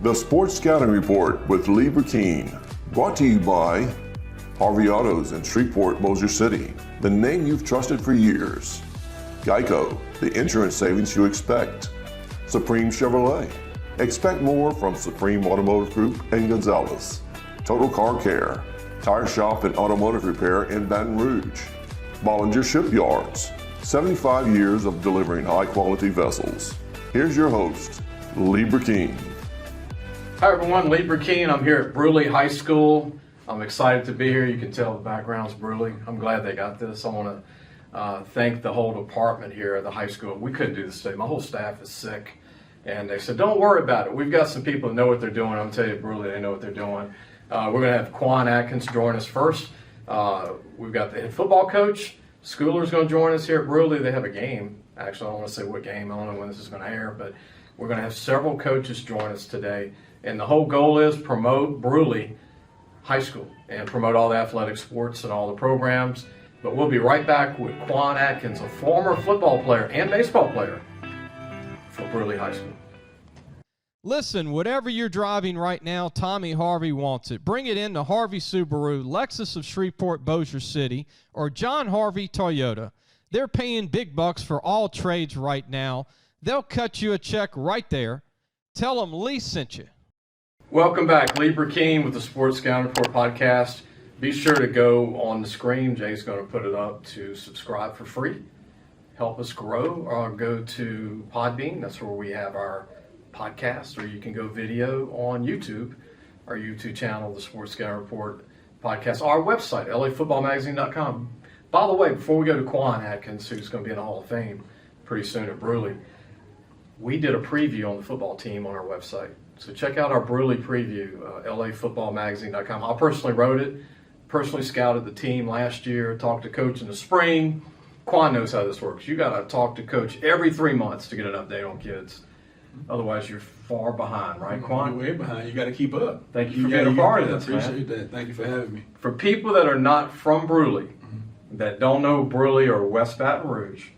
The Sports Scouting Report with Lee Burkeen, brought to you by Harvey Autos in Shreveport, Bossier City, the name you've trusted for years. Geico, the insurance savings you expect. Supreme Chevrolet, expect more from Supreme Automotive Group and Gonzalez. Total Car Care, tire shop and automotive repair in Baton Rouge. Bollinger Shipyards, 75 years of delivering high-quality vessels. Here's your host, Lee Burkeen. Hi everyone, Lee Burkeen. I'm here at Brusly High School. I'm excited to be here. You can tell the background's Brusly. I'm glad they got this. I want to thank the whole department here at the high school. We couldn't do this today. My whole staff is sick. And they said, don't worry about it. We've got some people that know what they're doing. I'm telling you, Brusly, they know what they're doing. We're going to have Kwan Adkins join us first. We've got the head football coach. Schooler's going to join us here at Brusly. They have a game. Actually, I don't want to say what game. I don't know when this is going to air, but we're going to have several coaches join us today. And the whole goal is promote Brusly High School and promote all the athletic sports and all the programs. But we'll be right back with Kwan Adkins, a former football player and baseball player for Brusly High School. Listen, whatever you're driving right now, Tommy Harvey wants it. Bring it in to Harvey Subaru, Lexus of Shreveport, Bossier City, or John Harvey Toyota. They're paying big bucks for all trades right now. They'll cut you a check right there. Tell them Lee sent you. Welcome back. Lee Burkeen with the Sports Scouting Report podcast. Be sure to go on the screen. Jay's going to put it up to subscribe for free. Help us grow, or go to Podbean. That's where we have our podcast, or you can go video on YouTube, our YouTube channel, the Sports Scouting Report podcast, our website, lafootballmagazine.com. By the way, before we go to Kwan Adkins, who's going to be in the Hall of Fame pretty soon at Brusly, we did a preview on the football team on our website. So check out our Brusly preview, lafootballmagazine.com. I personally wrote it, personally scouted the team last year, talked to coach in the spring. Kwan knows how this works. You got to talk to coach every 3 months to get an update on kids. Otherwise, you're far behind, right, Kwan? You're way behind. You got to keep up. Thank you for being a part of this, man. I appreciate that. Thank you for having me. For people that are not from Brusly, that don't know Brusly or West Baton Rouge,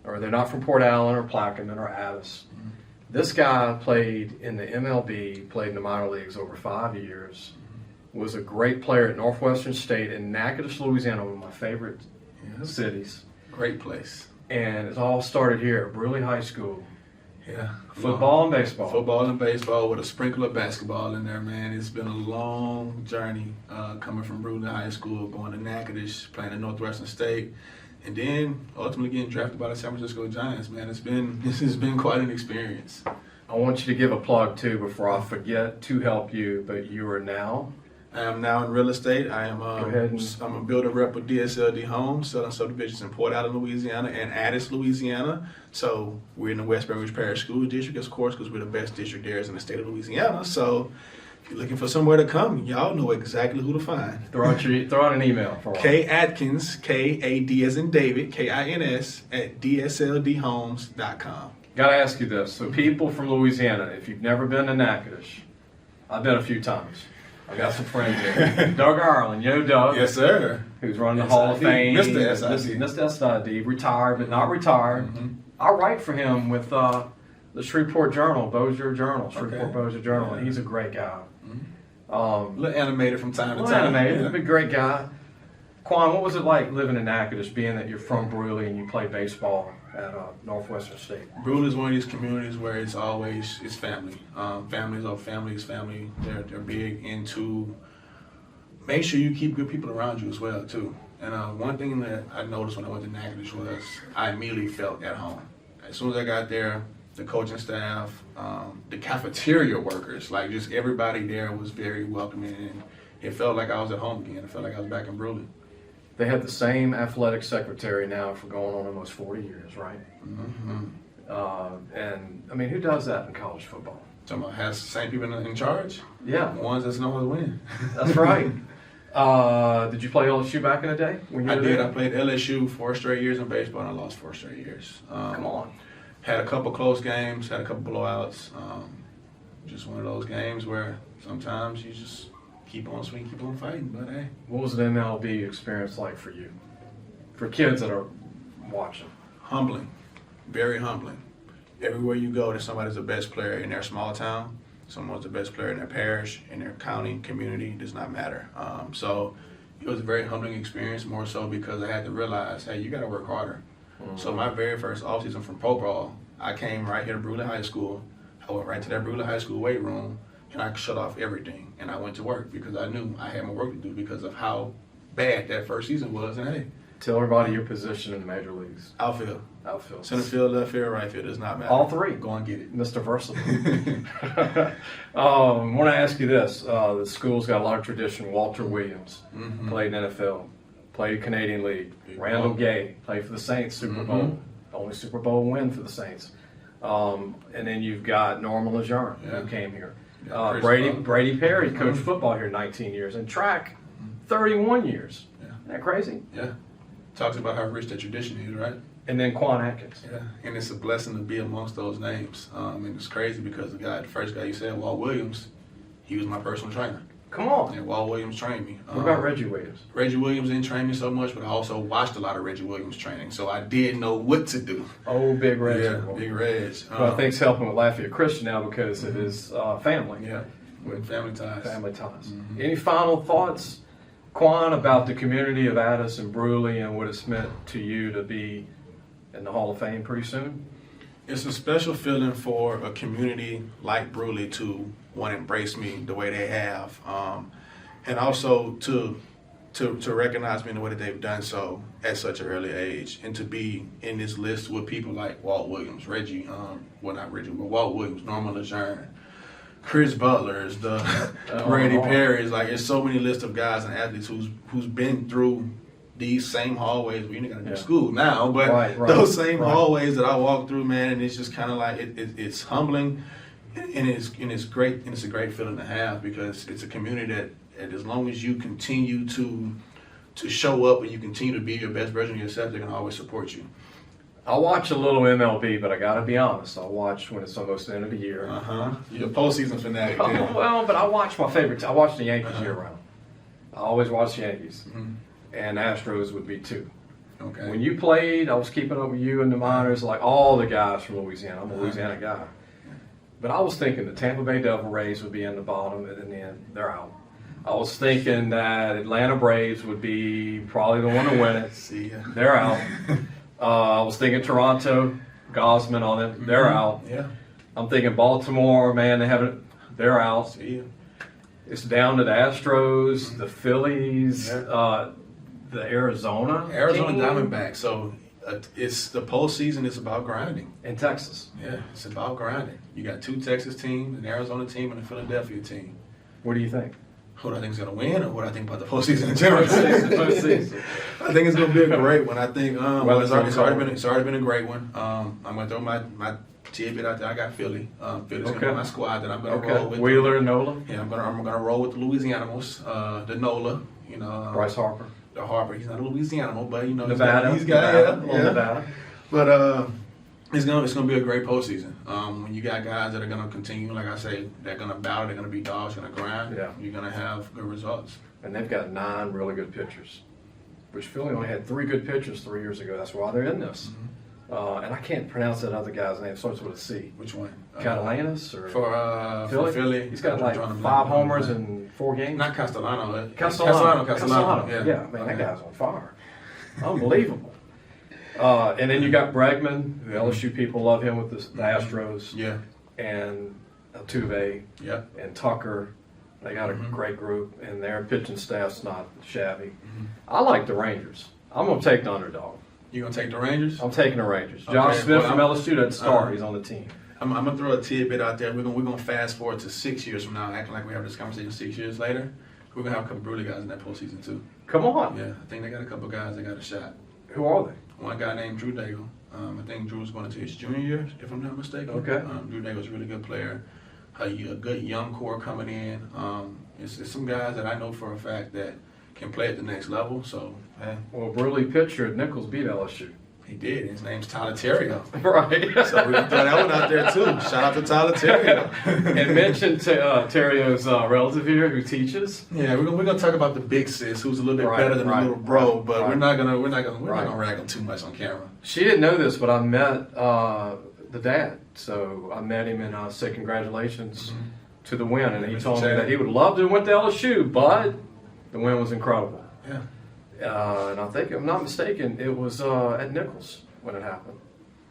or they're not from Port Allen or Plaquemine or Addis, this guy played in the MLB, played in the minor leagues over 5 years, was a great player at Northwestern State in Natchitoches, Louisiana, one of my favorite cities. Great place. And it all started here at Brusly High School. Yeah. Football and baseball. Football and baseball with a sprinkle of basketball in there, man. It's been a long journey coming from Brusly High School, going to Natchitoches, playing at Northwestern State, and then ultimately getting drafted by the San Francisco Giants, man. This has been quite an experience. I want you to give a plug, too, before I forget to help you, but you are now... I am now in real estate. I'm a builder rep with DSLD Homes, selling subdivisions in Port Allen, Louisiana, and Addis, Louisiana. So we're in the West Baton Rouge Parish School District, of course, because we're the best district there is in the state of Louisiana. So if you're looking for somewhere to come, y'all know exactly who to find. Throw out an email for us. K Adkins, K-A-D as in David, K-I-N-S, at dsldhomes.com. Got to ask you this. So people from Louisiana, if you've never been to Natchitoches, I've been a few times. I got some friends there. Doug Ireland, you know Doug? Yes, sir. Who's running the Hall of Fame. Mr. SID. Mr. SID, retired but not retired. I write for him with the Shreveport Journal, Bossier Journal, Bossier Journal, and he's a great guy. A little animated from time to time. Animated, yeah. A great guy. Kwan, what was it like living in Natchitoches, being that you're from Brusly and you play baseball at Northwestern State? Brusly is one of these communities where it's family. Families are family. They're big into make sure you keep good people around you as well too. And one thing that I noticed when I went to Natchitoches was I immediately felt at home. As soon as I got there, the coaching staff, the cafeteria workers, like just everybody there was very welcoming, and it felt like I was at home again. It felt like I was back in Brusly. They had the same athletic secretary now for going on almost 40 years, right? And I mean, who does that in college football? Someone has the same people in charge? Yeah. The ones that know how to win. That's right. Did you play LSU back in the day? I did. I played LSU 4 straight years in baseball, and I lost 4 straight years. Come on. Had a couple close games, had a couple blowouts. Just one of those games where sometimes you just keep on swinging, keep on fighting. But hey. What was the MLB experience like for you? For kids that are watching? Humbling. Very humbling. Everywhere you go, there's somebody that's the best player in their small town. someone's the best player in their parish, in their county, community, does not matter. So it was a very humbling experience, more so because I had to realize, hey, you got to work harder. So my very first offseason from pro ball, I came right here to Brusly High School. I went right to that Brusly High School weight room, and I shut off everything, and I went to work because I knew I had more work to do because of how bad that first season was. And hey, Tell everybody your position in the major leagues. outfield, Outfield. center field, left field, right field, does not matter. All three. Go and get it. Mr. Versatile. I want to ask you this. The school's got a lot of tradition. Walter Williams played in NFL, played Canadian League. Big Randall ball. Gay played for the Saints, Super Bowl. Only Super Bowl win for the Saints. And then you've got Norman Lejeune, Yeah. who came here. Yeah, Chris Brady Butler. Brady Perry coached football here 19 years. And track, 31 years. Yeah. Isn't that crazy? Yeah. Talks about how rich that tradition is, right? And then Kwan Adkins. Yeah, and it's a blessing to be amongst those names. And it's crazy because the first guy you said, Walt Williams, he was my personal trainer. Come on. And Walt Williams trained me. What about Reggie Williams? Reggie Williams didn't train me so much, but I also watched a lot of Reggie Williams training, so I did know what to do. Oh, Big Reggie. Yeah, Big Reg. Who I think's helping with Lafayette Christian now because of his family. Yeah, with family ties. Family ties. Any final thoughts, Kwan, about the community of Addis and Brusly and what it's meant to you to be in the Hall of Fame pretty soon? It's a special feeling for a community like Brusly to want to embrace me the way they have, and also to recognize me in the way that they've done so at such an early age, and to be in this list with people like Walt Williams, Reggie, not Reggie, but Walt Williams, Norman Lejeune, Chris Butler's, the Brady Perry's. Like, there's so many lists of guys and athletes who's been through these same hallways. We ain't got to do school now, but Right. those same hallways that I walked through, man, and it's just kind of like it's humbling, and it's great, and it's a great feeling to have because it's a community that as long as you continue to show up and you continue to be your best version of yourself, they're gonna always support you. I watch a little MLB, but I got to be honest. I watch when it's almost the end of the year. You're a postseason fanatic. Oh, well, but I watch my favorites. I watch the Yankees year round. I always watch the Yankees. And Astros would be too. Okay. When you played, I was keeping up with you in the minors, like all the guys from Louisiana. I'm a Louisiana guy. But I was thinking the Tampa Bay Devil Rays would be in the bottom, and then they're out. I was thinking that Atlanta Braves would be probably the one to win it. See ya. They're out. I was thinking Toronto, Gosman on it. They're out. Yeah. I'm thinking Baltimore, man, they haven't. They're out. See ya. It's down to the Astros, the Phillies, the Arizona team, Diamondbacks. So it's the postseason. It's about grinding. and Texas. Yeah, it's about grinding. You got two Texas teams, an Arizona team, and a Philadelphia team. What do you think? Who do I think is going to win, or what I think about the postseason in general? Postseason. I think it's going to be a great one. I think Well, it's already been a great one. I'm going to throw my tidbit out there. I got Philly. Philly's going to be my squad that I'm going to roll with. Wheeler, Nola, Yeah, I'm gonna roll with the Louisianimals, the NOLA. You know, Bryce Harper, the Harper. He's not a Louisianimal, but you know, Nevada. He's got Nevada. But it's gonna be a great postseason. When you got guys that are gonna continue, like I say, they're gonna battle, they're gonna be dogs, gonna grind. Yeah. You're gonna have good results. And they've got 9 really good pitchers, which Philly only had 3 good pitchers 3 years ago. That's why they're in this. And I can't pronounce that other guy's name. It starts with a C. Which one? Catalanis or For Philly? Philly. He's got I'm like drawing a 5 blank. homers in 4 games. Not Castellano. Castellano. Yeah. Yeah, man, that guy's on fire. Unbelievable. And then you got Bregman. The LSU people love him with the Astros. Yeah. And Altuve Yeah. and Tucker. They got a great group, and their pitching staff's not shabby. I like the Rangers. I'm going to take the underdog. You gonna take the Rangers? I'm taking the Rangers. Josh Okay, Smith well, from LSU doesn't start. He's on the team. I'm gonna throw a tidbit out there. We're gonna fast forward to 6 years from now, acting like we have this conversation 6 years later. We're gonna have a couple Brusly guys in that postseason too. Come on. Yeah, I think they got a couple guys that got a shot. Who are they? One guy named Drew Daigle. I think Drew's going into his junior year, if I'm not mistaken. Okay. Drew Daigle's a really good player. A good young core coming in. It's some guys that I know for a fact that can play at the next level. So, hey, Well, Brusly pitcher at Nichols beat LSU. he did. His name's Tyler Terrio. Right. So we can throw that one out there too. Shout out to Tyler Terrio. And mention Terrio's relative here who teaches. Yeah, we're gonna talk about the big sis, who's a little bit Right, better than right, the little bro, right, but right. we're not gonna Right. rag him too much on camera. She didn't know this, but I met the dad. So I met him and said congratulations to the win, and he told me that he would love to win to LSU, but the win was incredible. Yeah. And I think, if I'm not mistaken, it was at Nichols when it happened.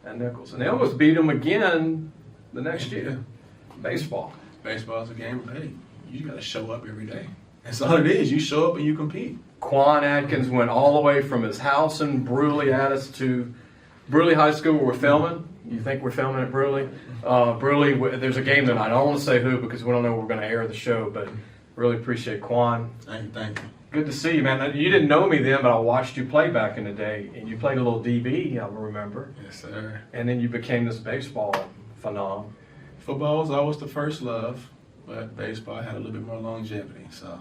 At Nichols. And they almost beat them again the next year. Baseball. Baseball's a game of, hey, you got to show up every day. That's all it is. You show up and you compete. Kwan Adkins went all the way from his house in Brusly to Brusly High School where we're filming. You think we're filming at Brusly? Brusly, there's a game tonight. I don't want to say who because we don't know we're going to air the show, but really appreciate Kwan. Thank you. Good to see you, man. You didn't know me then, but I watched you play back in the day, and you played a little DB, I remember. Yes, sir. And then you became this baseball phenom. Football was always the first love, but baseball had a little bit more longevity, so.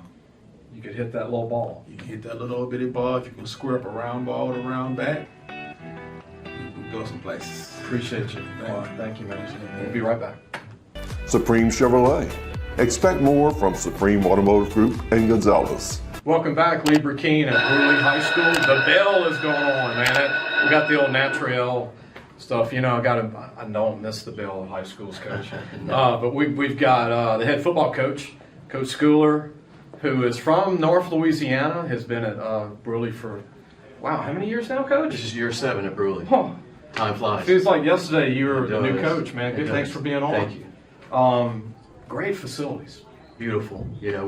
You could hit that little ball. You can hit that little bitty ball. If you can square up a round ball with a round bat, you can go some places. Appreciate you. Thank you, man. We'll be right back. Supreme Chevrolet. Expect more from Supreme Automotive Group and Gonzalez. Welcome back, Lieber Keene at Brusly High School. The bell is going on, man. We got the old Natriel stuff. You know, I don't miss the bell of high schools, Coach. But we've got the head football coach, Coach Schooler, who is from North Louisiana, has been at Brusly for, wow, how many years now, Coach? This is year 7 at Brusly. Oh, Time flies. feels like yesterday you were the new does. coach, man. Good, thanks for being on. Thank you. Great facilities. Beautiful. You know,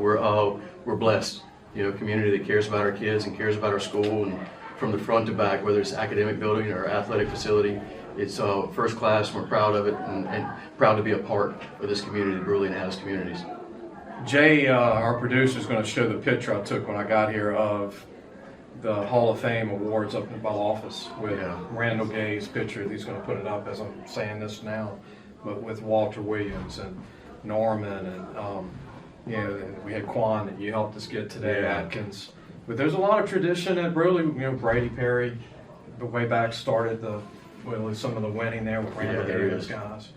we're blessed. You know, community that cares about our kids and cares about our school, and from the front to back, whether it's academic building or athletic facility, it's first class. We're proud of it and proud to be a part of this community, Brusly and Adams communities. Jay, our producer, is going to show the picture I took when I got here of the Hall of Fame awards up in my office with Randall Gay's picture. He's going to put it up as I'm saying this now, but with Walter Williams and Norman and we had Kwan that you helped us get today, Adkins. But there's a lot of tradition at Brusly. You know, Brady Perry, the way back started some of the winning there with Randall Gay and those guys.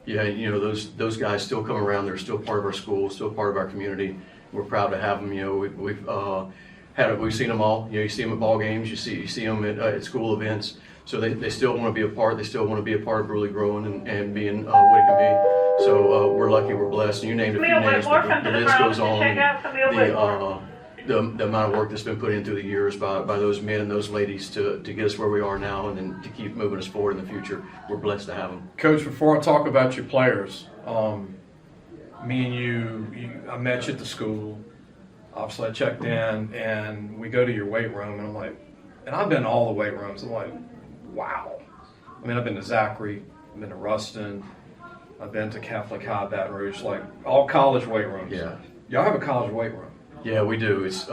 Yeah, you know, those guys still come around. They're still part of our school, still part of our community. We're proud to have them. You know, we've seen them all. You know, you see them at ball games. You see them at school events. So they still want to be a part. They still want to be a part of Brusly growing and being what it can be. So we're lucky, we're blessed. And you named a few names, but the list goes on. The amount of work that's been put in through the years by those men and those ladies to get us where we are now and then to keep moving us forward in the future. We're blessed to have them. Coach, before I talk about your players, me and you, I met you at the school. Obviously, I checked in, and we go to your weight room, and I'm like, and I've been to all the weight rooms. I'm like, wow. I mean, I've been to Zachary, I've been to Ruston, I've been to Catholic High, Baton Rouge, like all college weight rooms. Yeah. Y'all have a college weight room. Yeah, we do. It's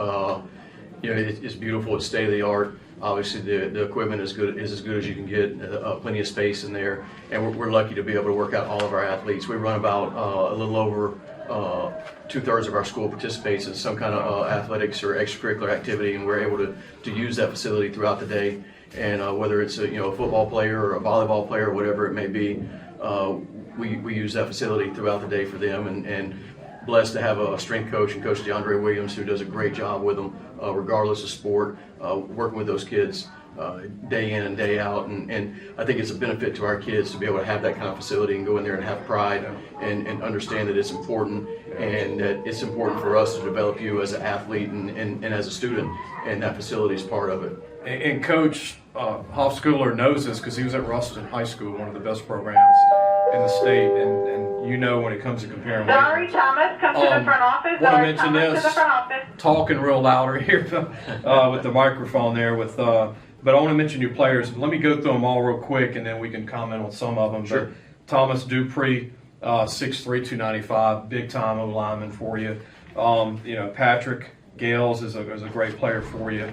it's beautiful. It's state of the art. Obviously, the equipment is as good as you can get. Plenty of space in there, and we're lucky to be able to work out all of our athletes. We run about a little over 2/3 of our school participates in some kind of athletics or extracurricular activity, and we're able to use that facility throughout the day. And whether it's a football player or a volleyball player or whatever it may be, we use that facility throughout the day for them. And blessed to have a strength coach and Coach DeAndre Williams who does a great job with them, regardless of sport, working with those kids day in and day out. And I think it's a benefit to our kids to be able to have that kind of facility and go in there and have pride and understand that it's important and that it's important for us to develop you as an athlete and as a student, and that facility is part of it. And Coach Hoff Schooler knows this because he was at Ruston High School, one of the best programs in the state, and when it comes to comparing. Sorry, Thomas, come to the front office. Want to mention Thomas, this? to the front office. Talking real louder here with the microphone there. But I want to mention your players. Let me go through them all real quick, and then we can comment on some of them. Sure. But Thomas Dupree, 6'3", 295, big time O lineman for you. Patrick Gales is a great player for you.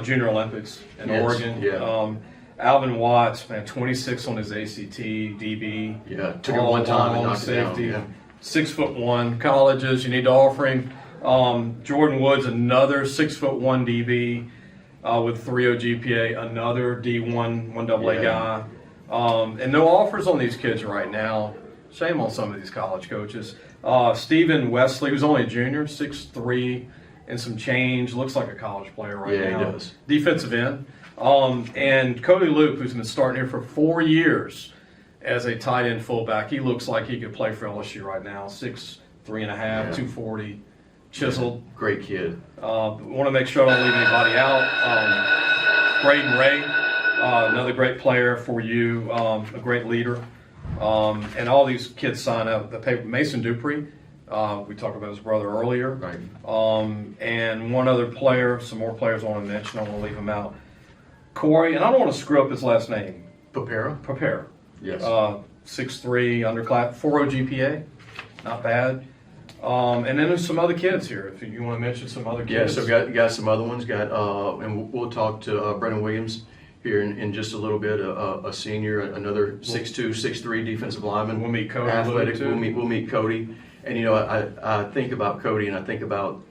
Junior Olympics in Oregon. Yeah. Alvin Watts, man, 26 on his ACT, DB. Yeah, took it one time and knocked safety. it down. Yeah. 6'1", colleges, you need to offer him. Jordan Woods, another 6'1" DB with 3.0 GPA, another D1, 1AA guy. And no offers on these kids right now. Shame on some of these college coaches. Stephen Wesley, who's only a junior, 6'3", and some change. Looks like a college player right now. Yeah, he does. Defensive end. And Cody Loupe, who's been starting here for 4 years as a tight end fullback. He looks like he could play for LSU right now. 6'3", 3.5, 240, chiseled. Great kid. Want to make sure I don't leave anybody out. Braden Ray, another great player for you, a great leader. And all these kids sign up. The paper, Mason Dupree, we talked about his brother earlier. Right. And one other player, some more players I want to mention, I want to leave them out. Corey, and I don't want to screw up his last name. Prepare. Yes. 6'3", underclass, 4.0 GPA, not bad. And then there's some other kids here. If you want to mention some other Yeah, kids. so got some other ones. And we'll talk to Brennan Williams here in just a little bit. A senior, another 6'2", 6'3" defensive lineman. We'll meet Cody athletic. Loupe, too. We'll meet Cody. And I think about Cody, and I think about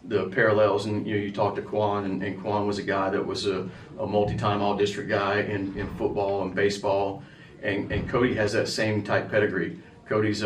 the parallels. And you talk to Kwan, and Kwan was a guy that was a multi-time all-district guy in football and baseball. And Cody has that same type pedigree. Cody's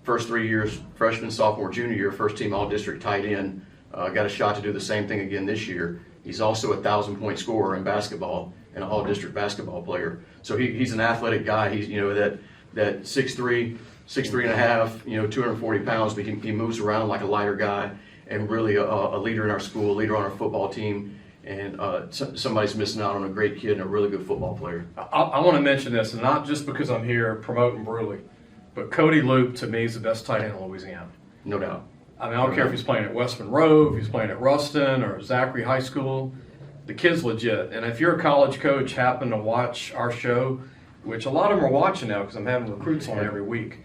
first 3 years, freshman, sophomore, junior year, first team all-district tight end. Got a shot to do the same thing again this year. He's also a 1,000-point scorer in basketball and an all-district basketball player. So he's an athletic guy. He's that 6'3", 6'3.5", 240 pounds, but he moves around like a lighter guy, and really a leader in our school, a leader on our football team. And somebody's missing out on a great kid and a really good football player. I want to mention this, and not just because I'm here promoting Brusly, but Cody Loupe, to me, is the best tight end in Louisiana. No doubt. I mean, I don't care if he's playing at West Monroe, if he's playing at Ruston or Zachary High School. The kid's legit. And if you're a college coach, happen to watch our show, which a lot of them are watching now because I'm having recruits on every week,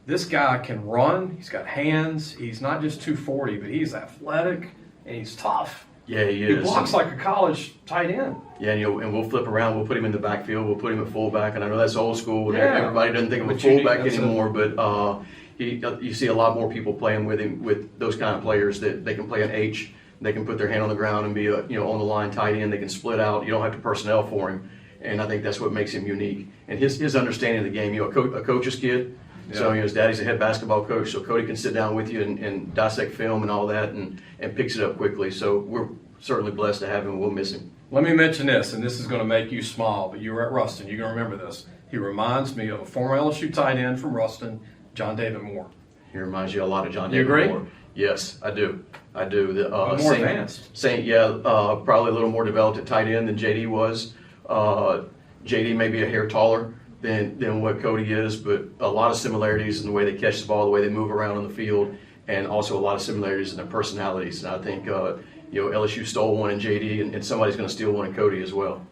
this guy can run. He's got hands. He's not just 240, but he's athletic and he's tough. Yeah, he He is. blocks like a college tight end. Yeah, and we'll flip around. We'll put him in the backfield. We'll put him at fullback. And I know that's old school. And Yeah. everybody doesn't think of a But you need- fullback that's anymore. But you see a lot more people playing with him, with those kind of players that they can play an H. They can put their hand on the ground and be on the line tight end. They can split out. You don't have to personnel for him. And I think that's what makes him unique. And his understanding of the game. a coach's kid. Yeah. So his daddy's a head basketball coach. So Cody can sit down with you and dissect film and all that and picks it up quickly. So we're certainly blessed to have him. We'll miss him. Let me mention this, and this is going to make you smile, but you were at Ruston. You're going to remember this. He reminds me of a former LSU tight end from Ruston, John David Moore. He reminds you a lot of John You David agree? Moore. Yes, I do. More advanced. Probably a little more developed at tight end than JD was. JD may be a hair taller than what Cody is, but a lot of similarities in the way they catch the ball, the way they move around on the field, and also a lot of similarities in their personalities. And I think LSU stole one in JD, and somebody's going to steal one in Cody as well.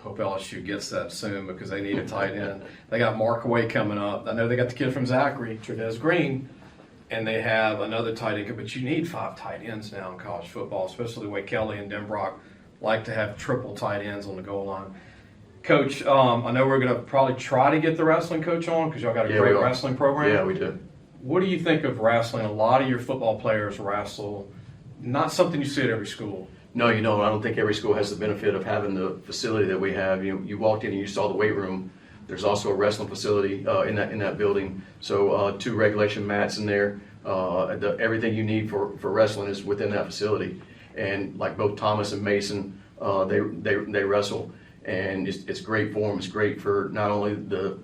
Hope LSU gets that soon because they need a tight end. They got Markaway coming up. I know they got the kid from Zachary, Trudez Green, and they have another tight end. But you need 5 tight ends now in college football, especially the way Kelly and Denbrock like to have triple tight ends on the goal line. Coach, I know we're going to probably try to get the wrestling coach on because y'all got a great wrestling program. Yeah, we do. What do you think of wrestling? A lot of your football players wrestle. Not something you see at every school. No, you don't. I don't think every school has the benefit of having the facility that we have. You walked in and you saw the weight room. There's also a wrestling facility in that building. So 2 regulation mats in there. Everything you need for wrestling is within that facility. And like both Thomas and Mason, they wrestle, and it's great for them. It's great for not only the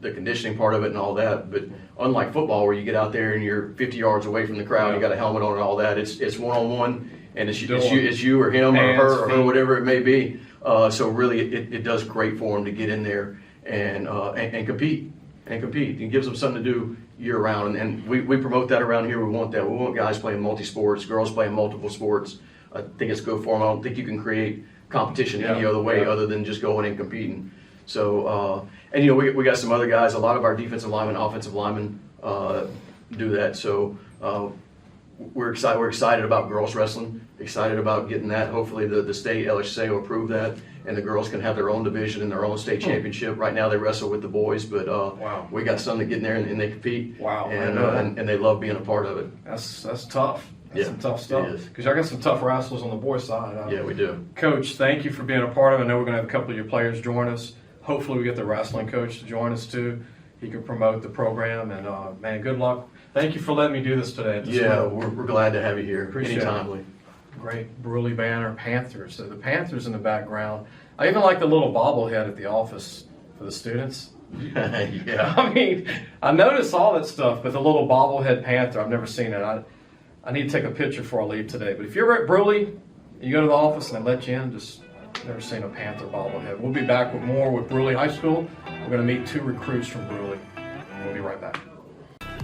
conditioning part of it and all that, but unlike football where you get out there and you're 50 yards away from the crowd, you got a helmet on and all that. It's one-on-one, and it's you or him or her, whatever it may be. So really, it does great for them to get in there and compete and gives them something to do year round. And we promote that around here. We want that. We want guys playing multi-sports, girls playing multiple sports. I think it's good for them. I don't think you can create competition any other way other than just going and competing. So, we got some other guys. A lot of our defensive linemen, offensive linemen do that. So we're excited. We're excited about girls wrestling. Excited about getting that. Hopefully, the state LHSA will approve that, and the girls can have their own division and their own state championship. Right now, they wrestle with the boys, but we got some that get in there and they compete. Wow! And they love being a part of it. That's tough. That's some tough stuff. Because y'all got some tough wrestlers on the boys' side. Yeah, we do. Coach, thank you for being a part of it. I know we're going to have a couple of your players join us. Hopefully we get the wrestling coach to join us too. He can promote the program. And, man, good luck. Thank you for letting me do this today. We're glad to have you here. Appreciate anytime. it. Great Brusly banner, Panthers. So the Panthers in the background. I even like the little bobblehead at the office for the students. Yeah. I mean, I noticed all that stuff, but the little bobblehead panther, I've never seen it. I need to take a picture before I leave today. But if you're at Brusly, you go to the office and they let you in, just never seen a panther bobblehead. We'll be back with more with Brusly High School. We're going to meet 2 recruits from Brusly. We'll be right back.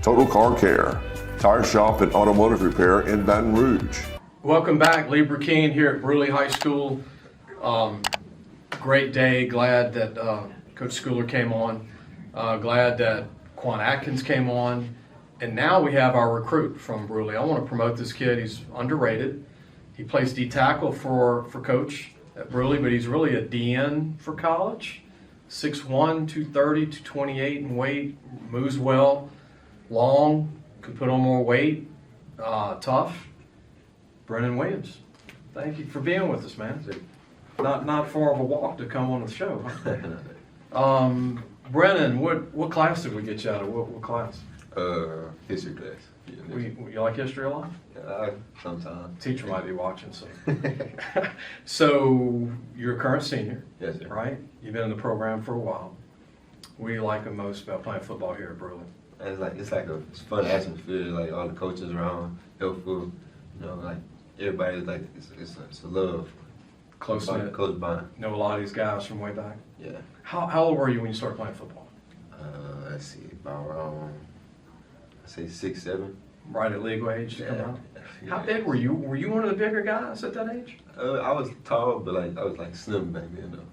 Total Car Care, tire shop and automotive repair in Baton Rouge. Welcome back, Lee Burkeen here at Brusly High School. Great day. Glad that Coach Schooler came on. Glad that Kwan Adkins came on. And now we have our recruit from Brusly. I want to promote this kid. He's underrated. He plays D tackle for Coach at Brusly, but he's really a DN for college. 6'1", 230, 228 in weight, moves well, long, could put on more weight, tough. Brennan Williams, thank you for being with us, man. Not far of a walk to come on the show. Huh? Brennan, what class did we get you out of? What class? History class. You like history a lot? Sometimes. Teacher might be watching, so. So you're a current senior, Yes, sir. right? You've been in the program for a while. What do you like the most about playing football here at Brusly? It's fun atmosphere. Like all the coaches around, helpful. You know, like everybody's like it's a love. Close knit. Close bond. Know a lot of these guys from way back. Yeah. How old were you when you started playing football? Let's see, about around, I say 6, 7. Right at legal age to come Yeah. out? How big were you? Were you one of the bigger guys at that age? I was tall, but I was slim back then though.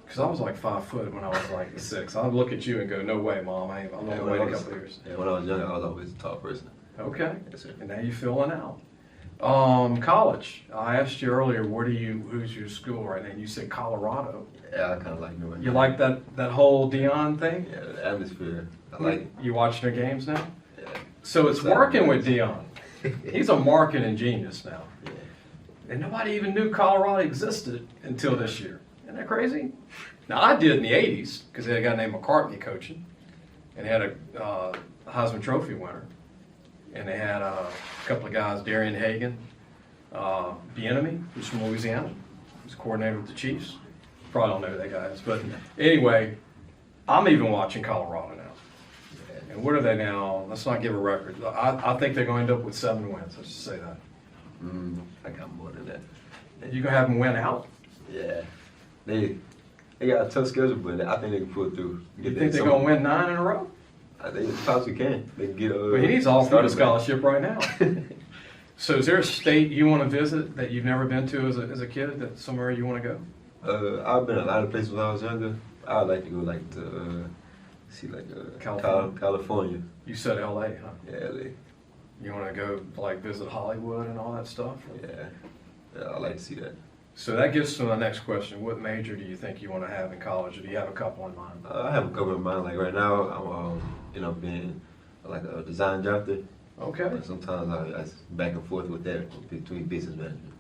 Because I was like 5 foot when I was like 6. I'd look at you and go, no way, Mom. I'm on the way in a couple of years. Yeah, when I was younger, I was always a tall person. Okay. Yes, sir. And now you're filling out. College. I asked you earlier, who's your school right now? You said Colorado. Yeah, I kind of like New England. You like that whole Dion thing? Yeah, the atmosphere. I like it. You watching their games now? Yeah. So it's working with Dion. He's a marketing genius now. Yeah. And nobody even knew Colorado existed until this year. Isn't that crazy? Now, I did in the 80s because they had a guy named McCartney coaching, and they had a Heisman Trophy winner. And they had a couple of guys, Darian Hagan, Bieniemy, who's from Louisiana. He's coordinator with the Chiefs. Probably don't know who that guy is. But anyway, I'm even watching Colorado now. And what are they now? Let's not give a record. I think they're going to end up with 7 wins. Let's just say that. I got more than that. You going to have them win out? Yeah. They got a tough schedule, but I think they can pull through. You think they're going to win 9 in a row? I think they possibly can. They can get But he needs all through the starting scholarship right now. So is there a state you want to visit that you've never been to as a kid, that somewhere you want to go? I've been a lot of places when I was younger. I'd like to go to California. You said LA, huh? Yeah, LA. You want to go visit Hollywood and all that stuff? Yeah, I'd like to see that. So that gets to the next question. What major do you think you want to have in college, or do you have a couple in mind? I have a couple in mind. Like right now, I'm being like a design drafter. Okay. But sometimes I back and forth with that between business management.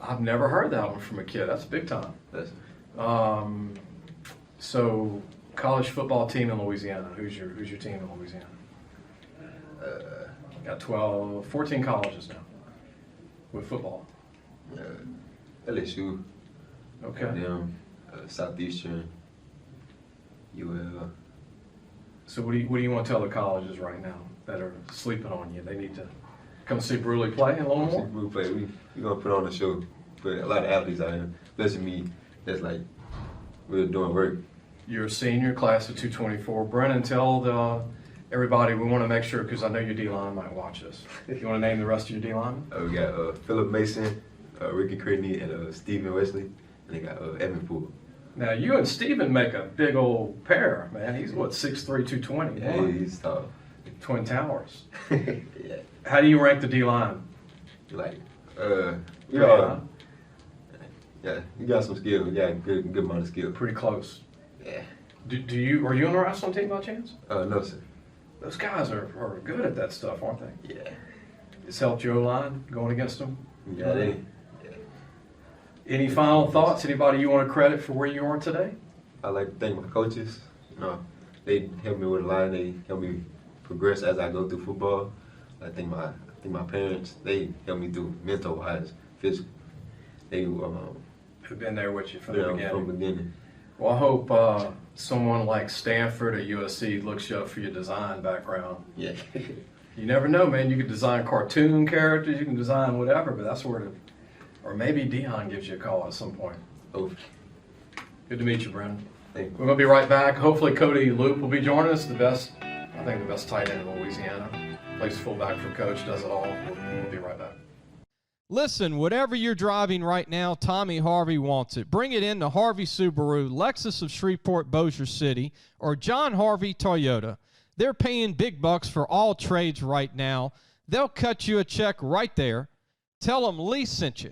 I've never heard that one from a kid. That's big time. That's So college football team in Louisiana. Who's your team in Louisiana? Got 14 colleges now with football. LSU. Okay. Them, Southeastern. UL. So what do you want to tell the colleges right now that are sleeping on you? They need to come see Brusly play and learn more? We're gonna put on a show. Put a lot of athletes out here, especially me. That's like we're doing work. You're a senior, class of 224. Brennan, tell everybody, we want to make sure, because I know your D-line might watch this. You want to name the rest of your D-linemen? We got Philip Mason, Ricky Critney, and Stephen Wesley, and they got Evan Poole. Now, you and Steven make a big old pair, man. He's, 6'3", 220. Yeah, Boy. he's tall. Twin Towers. Yeah. How do you rank the D-line? Like, Yeah. Yeah, you got some skill. You got a good amount of skill. Pretty close. Yeah. Are you on the wrestling team by chance? No, sir. Those guys are good at that stuff, aren't they? Yeah. It's helped your line going against them? Yeah, Any final thoughts? Anybody you want to credit for where you are today? I like to thank my coaches. They help me with a lot. They help me progress as I go through football. I think my parents, they help me through mental-wise, physically. They Who've been there with you from the beginning? From the beginning. Well, I hope someone like Stanford or USC looks you up for your design background. Yeah. You never know, man. You can design cartoon characters, you can design whatever, but that's where or maybe Dion gives you a call at some point. Oh, Good to meet you, Brennan. thank you. We're going to be right back. Hopefully Cody Loupe will be joining us, I think the best tight end in Louisiana. Plays fullback for coach, does it all. We'll be right back. Listen, whatever you're driving right now, Tommy Harvey wants it. Bring it in to Harvey Subaru, Lexus of Shreveport, Bossier City, or John Harvey Toyota. They're paying big bucks for all trades right now. They'll cut you a check right there. Tell them Lee sent you.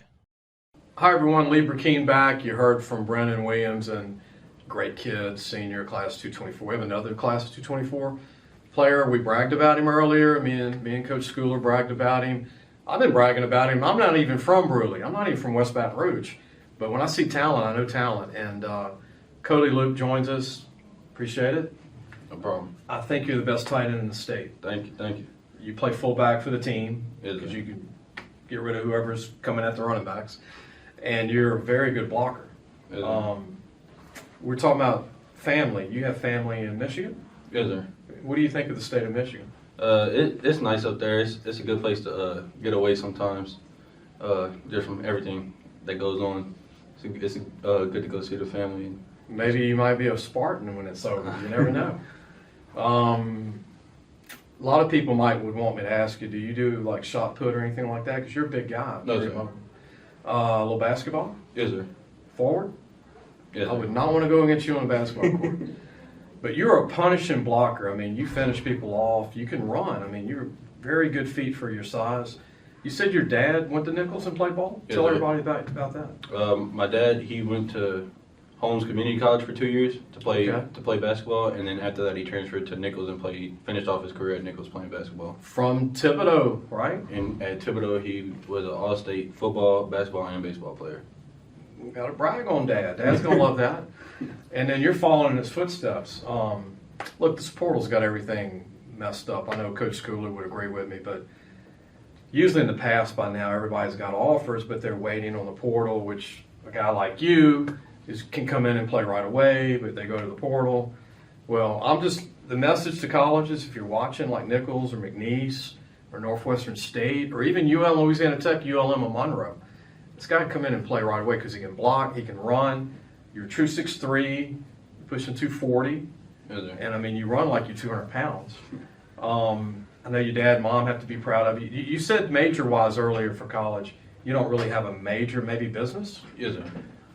Hi, everyone. Lee Burkeen back. You heard from Brennan Williams and great kid, senior, class 224. We have another class 224 player. We bragged about him earlier. Me and Coach Schooler bragged about him. I've been bragging about him. I'm not even from Brusly. I'm not even from West Baton Rouge. But when I see talent, I know talent. And Cody Loupe joins us. Appreciate it. No problem. I think you're the best tight end in the state. Thank you. Thank you. You play fullback for the team Yes, because sir. you can get rid of whoever's coming at the running backs. And you're a very good blocker. Yes, sir. We're talking about family. You have family in Michigan? Yes, sir. What do you think of the state of Michigan? It's nice up there. It's a good place to get away sometimes, just from everything that goes on. It's good to go see the family. Maybe you might be a Spartan when it's over. You never know. A lot of people would want me to ask you, do you do like shot put or anything like that? Because you're a big guy. No, sir. A little basketball? Yes, sir. Forward? Yes, I sir. would not want to go against you on a basketball court. But you're a punishing blocker. I mean, you finish people off. You can run. I mean, you're very good feet for your size. You said your dad went to Nichols and played ball? Yes, Tell sir. everybody about that. My dad, he went to Holmes Community College for 2 years to play Okay. to play basketball, and then after that he transferred to Nichols and finished off his career at Nichols playing basketball. From Thibodeau, right? And at Thibodeau, he was an all-state football, basketball, and baseball player. We got to brag on Dad. Dad's going to love that. And then you're following in his footsteps. Look, this portal's got everything messed up. I know Coach Schooler would agree with me, but usually in the past by now everybody's got offers, but they're waiting on the portal, which a guy like you can come in and play right away, but they go to the portal. Well, the message to colleges, if you're watching like Nichols or McNeese or Northwestern State or even UL Louisiana Tech, ULM or Monroe, this guy can come in and play right away because he can block, he can run. You're true 6'3", you're pushing 240, Yes, sir. and I mean you run like you're 200 pounds. I know your dad and mom have to be proud of you. You said major-wise earlier for college, you don't really have a major, maybe business? Yes, sir.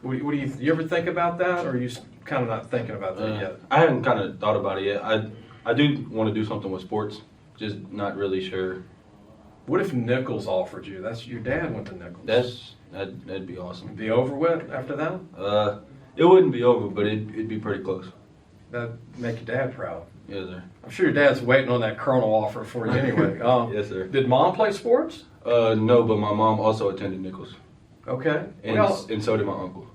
What do you ever think about that, or are you kind of not thinking about that yet? I haven't kind of thought about it yet. I do want to do something with sports, just not really sure. What if Nichols offered you? Your dad went to Nichols. That'd be awesome. Be over with after that? It wouldn't be over, but it'd be pretty close. That'd make your dad proud. Yes, sir. I'm sure your dad's waiting on that colonel offer for you anyway. Yes, sir. Did mom play sports? No, but my mom also attended Nichols, Okay. and so did my uncle.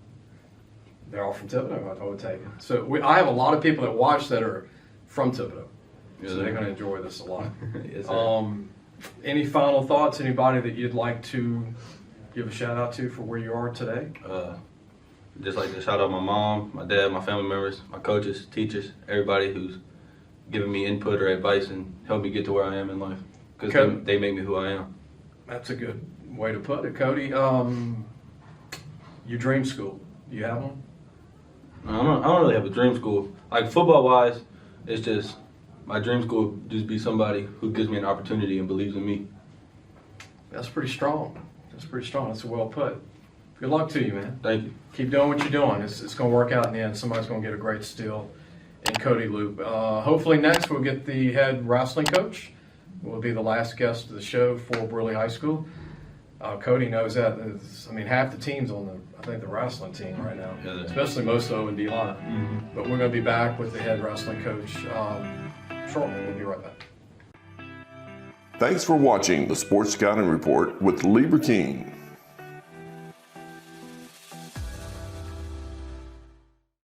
They're all from Thibodeau, I would take it. So I have a lot of people that watch that are from Thibodeau. Yes, So sir. they're going to enjoy this a lot. Yes, sir. Any final thoughts? Anybody that you'd like to give a shout out to for where you are today? Just like to shout out my mom, my dad, my family members, my coaches, teachers, everybody who's given me input or advice and helped me get to where I am in life. Because Okay. they make me who I am. That's a good way to put it. Cody, your dream school, do you have one? I don't really have a dream school. Like football-wise, it's just my dream school would just be somebody who gives me an opportunity and believes in me. That's pretty strong. That's well put. Good luck to you, man. Thank you. Keep doing what you're doing. It's going to work out in the end. Somebody's going to get a great steal in Cody Loupe. Hopefully next we'll get the head wrestling coach. Will be the last guest of the show for Brusly High School. Cody knows that. Half the team's on the wrestling team right now, Yeah, especially most of in D-line. But we're going to be back with the head wrestling coach shortly. We'll be right back. Thanks for watching the Sports Scouting Report with Lee Burkeen.